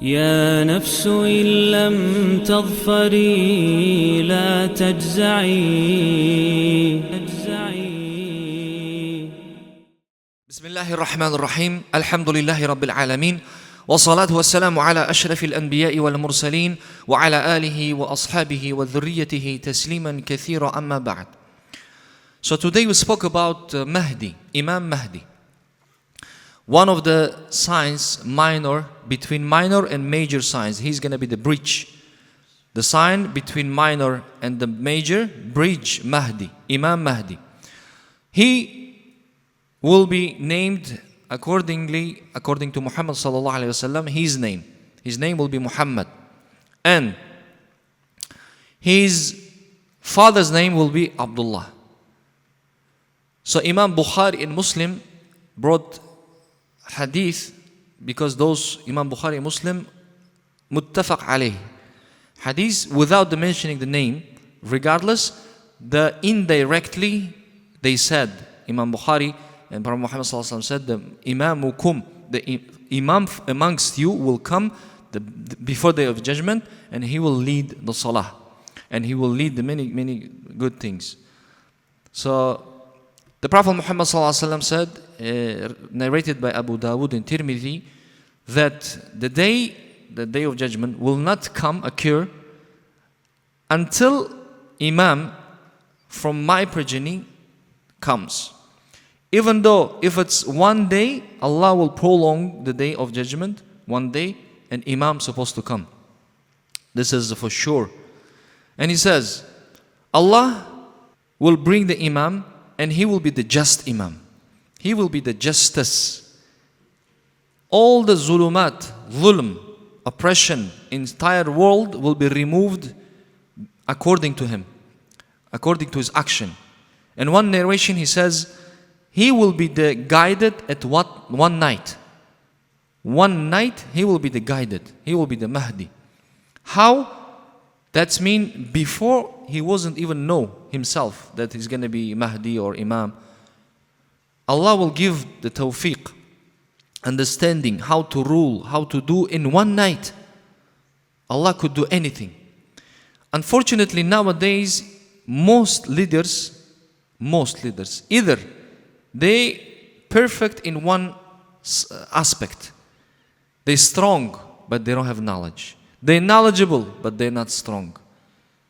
يا نفس إن لم تظفري لا تجزعي. بسم الله الرحمن الرحيم. الحمد لله رب العالمين، والصلاة والسلام على أشرف الأنبياء والمرسلين وعلى آله وأصحابه وذريته تسليما كثيرا أما بعد. So today we spoke about Mahdi, Imam Mahdi. One of the signs, between minor and major signs, he's going to be the bridge. The sign between minor and the major, bridge, Mahdi, Imam Mahdi. He will be named according to Muhammad sallallahu alaihi wasallam, his name. His name will be Muhammad. And his father's name will be Abdullah. So Imam Bukhari and Muslim brought hadith, because those Imam Bukhari and Muslim muttafaq alayh, hadith without mentioning the name, regardless, indirectly they said, Imam Bukhari and Prophet Muhammad sallallahu alaihi wasallam said, the imamukum, the imam amongst you will come before the day of judgment, and he will lead the salah, and he will lead the many good things. So the Prophet Muhammad ﷺ said, narrated by Abu Dawud and Tirmidhi, that the day of judgment will not occur until Imam from my progeny comes. Even though if it's one day, Allah will prolong the day of judgment, one day, and Imam supposed to come. This is for sure. And he says, Allah will bring the Imam, and he will be the just Imam. He will be the justice. All the zulumat, zulm, oppression in the entire world will be removed according to him, according to his action. In one narration he says, he will be the guided at one night. One night he will be the guided. He will be the Mahdi. How? That's mean before he wasn't even know himself that he's going to be Mahdi or Imam. Allah will give the tawfiq, understanding how to rule, how to do in one night. Allah could do anything. Unfortunately nowadays, most leaders, either they perfect in one aspect. They're strong, but they don't have knowledge. They're knowledgeable, but they're not strong.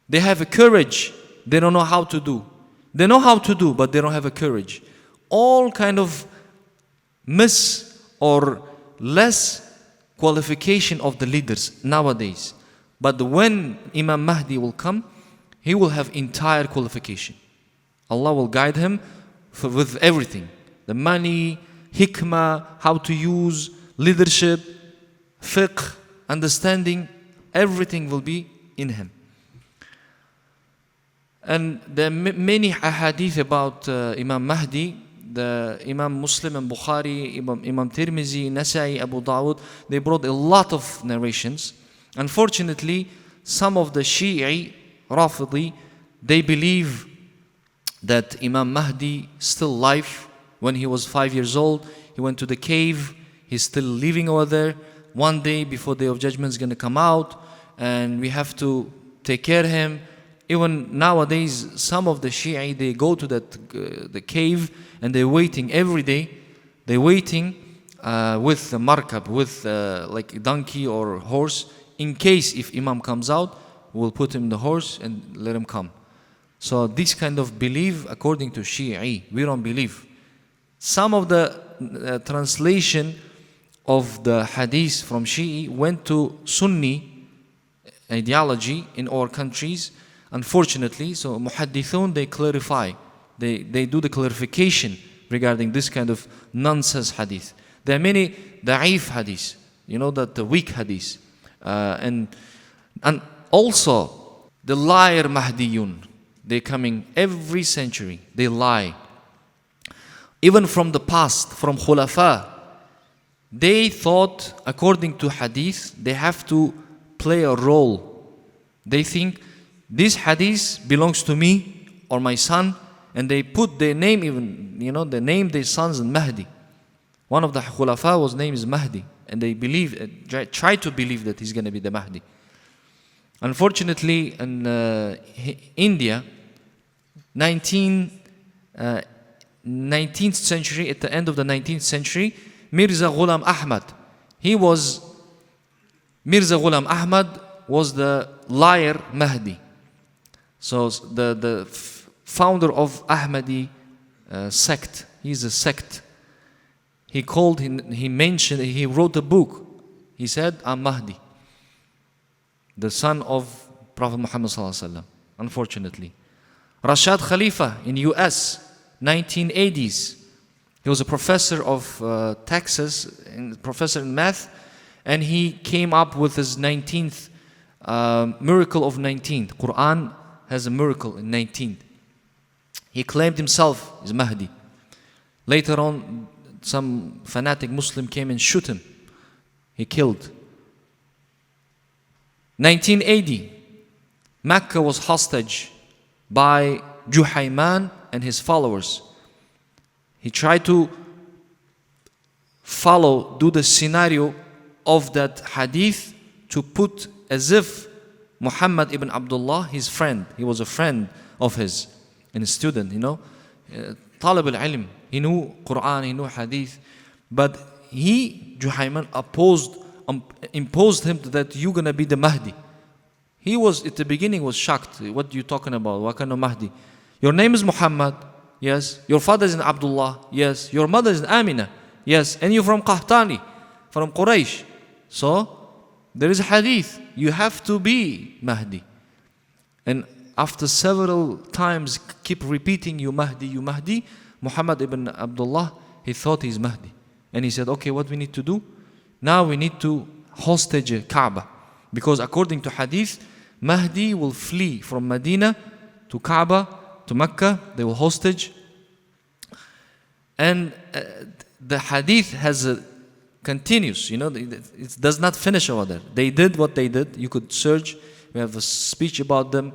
They have a courage, they don't know how to do. They know how to do, but they don't have a courage. All kind of miss or less qualification of the leaders nowadays. But when Imam Mahdi will come, he will have entire qualification. Allah will guide him with everything. The money, hikmah, how to use, leadership, fiqh, understanding, everything will be in him. And there are many ahadith about Imam Mahdi. The Imam Muslim and Bukhari, Imam Tirmidhi, Nasai, Abu Dawud, they brought a lot of narrations. Unfortunately, some of the Shi'i, Rafidi, they believe that Imam Mahdi still alive. When he was 5 years old, he went to the cave. He's still living over there. One day before the day of judgment is going to come out, and we have to take care of him. Even nowadays, some of the Shi'i, they go to the cave, and they're waiting every day. They're waiting with the markab, with like a donkey or horse. In case if Imam comes out, we'll put him in the horse and let him come. So this kind of belief, according to Shi'i, we don't believe. Some of the translation of the hadith from Shi'i went to Sunni ideology in our countries, unfortunately. So muhaddithun, they clarify, they do the clarification regarding this kind of nonsense hadith. There are many da'if hadith, that the weak hadith, and also the liar Mahdiyun, they're coming every century, they lie. Even from the past, from Khulafa, they thought, according to hadith, they have to play a role. They think this hadith belongs to me or my son, and they put their name, even, they name their sons Mahdi. One of the Khulafa was named Mahdi. and they try to believe that he's going to be the Mahdi. Unfortunately, in India, 19th century, at the end of the 19th century, Mirza Ghulam Ahmad was the liar Mahdi. So the founder of Ahmadi sect, he's a sect. He wrote a book. He said, I'm Mahdi, the son of Prophet Muhammad sallallahu alaihi wasallam. Unfortunately, Rashad Khalifa in US, 1980s. He was a professor of Texas, professor in math, and he came up with his 19th miracle of 19th. Quran has a miracle in 19th. He claimed himself is Mahdi. Later on, some fanatic Muslim came and shoot him. He killed. 1980, Mecca was hostage by Juhayman and his followers. He tried to do the scenario of that hadith to put as if Muhammad ibn Abdullah, his friend, he was a friend of his and a student, Talib al-ilm, he knew Quran, he knew hadith, but Juhayman imposed him that you're going to be the Mahdi. He was, at the beginning, was shocked. What are you talking about? What kind of Mahdi? Your name is Muhammad. Yes. Your father is Abdullah. Yes. Your mother is Amina. Yes. And you're from Qahtani, from Quraysh. So, there is a hadith. You have to be Mahdi. And after several times keep repeating, you Mahdi, Muhammad ibn Abdullah, he thought he's Mahdi. And he said, okay, what we need to do? Now we need to hostage Kaaba. Because according to hadith, Mahdi will flee from Medina to Kaaba, to Mecca. They will hostage. And the hadith continues, it does not finish over there. They did what they did. You could search. We have a speech about them.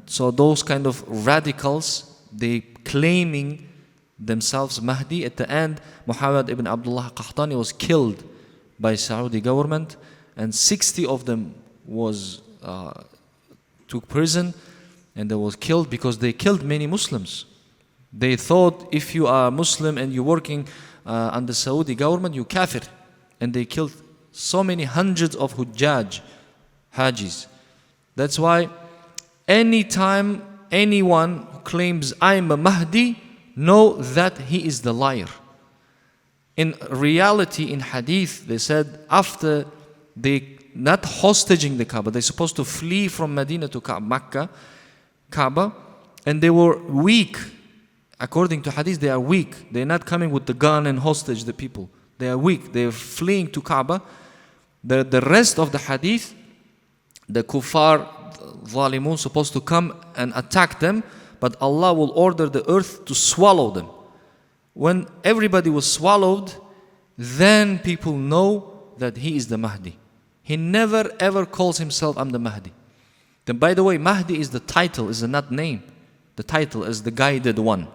So those kind of radicals, they claiming themselves Mahdi. At the end, Muhammad ibn Abdullah Qahtani was killed by Saudi government, and 60 of them took prison, and they was killed because they killed many Muslims. They thought if you are Muslim and you're working under Saudi government, you kafir. And they killed so many hundreds of Hajis. That's why anytime anyone who claims I'm a Mahdi, know that he is the liar. In reality, in hadith, they said after they not hostaging the Kaaba, they're supposed to flee from Medina to Kaaba, and they were weak. According to hadith, they are weak. They're not coming with the gun and hostage the people. They are weak. They are fleeing to Kaaba. The rest of the hadith, the kuffar, zalimun, supposed to come and attack them, but Allah will order the earth to swallow them. When everybody was swallowed, then people know that he is the Mahdi. He never ever calls himself, I'm the Mahdi. Then, by the way, Mahdi is the title, is not name. The title is the guided one.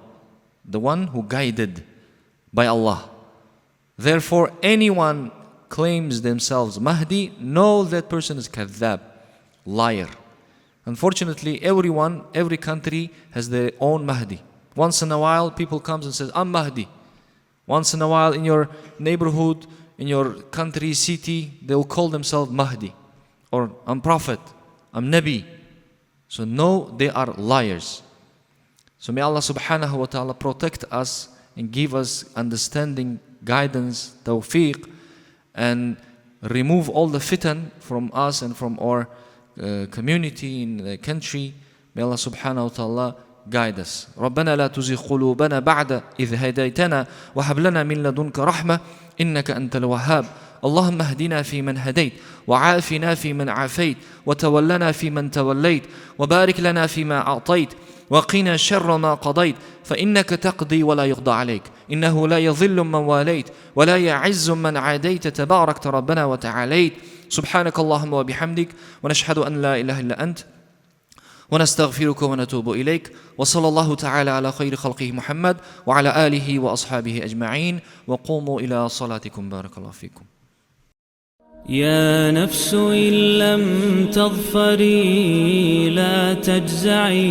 The one who guided by Allah. Therefore, anyone claims themselves Mahdi, know that person is kadhab, liar. Unfortunately, every country has their own Mahdi. Once in a while, people comes and says, I'm Mahdi. Once in a while, in your neighborhood, in your country, city, they will call themselves Mahdi. Or, I'm Prophet, I'm Nabi. So no, they are liars. So may Allah subhanahu wa ta'ala protect us and give us understanding, guidance, tawfiq, and remove all the fitan from us and from our community in the country. May Allah subhanahu wa ta'ala guide us. ربنا لا تزغ قلوبنا بعد إذ هديتنا وهب لنا من لدنك رحمة إنك أنت الوهاب. اللهم اهدنا فيمن هديت وعافنا فيمن عافيت وتولنا فيمن توليت وبارك لنا فيما أعطيت وقنا شر ما قضيت فإنك تقضي ولا يقضى عليك إنه لا يضل من واليت ولا يعز من عاديت تباركت ربنا وتعاليت سبحانك اللهم وبحمدك ونشهد أن لا إله إلا أنت ونستغفرك ونتوب إليك وصلى الله تعالى على خير خلقه محمد وعلى آله وأصحابه أجمعين وقوموا إلى صلاتكم بارك الله فيكم. يا نفس إن لم تظفري لا تجزعي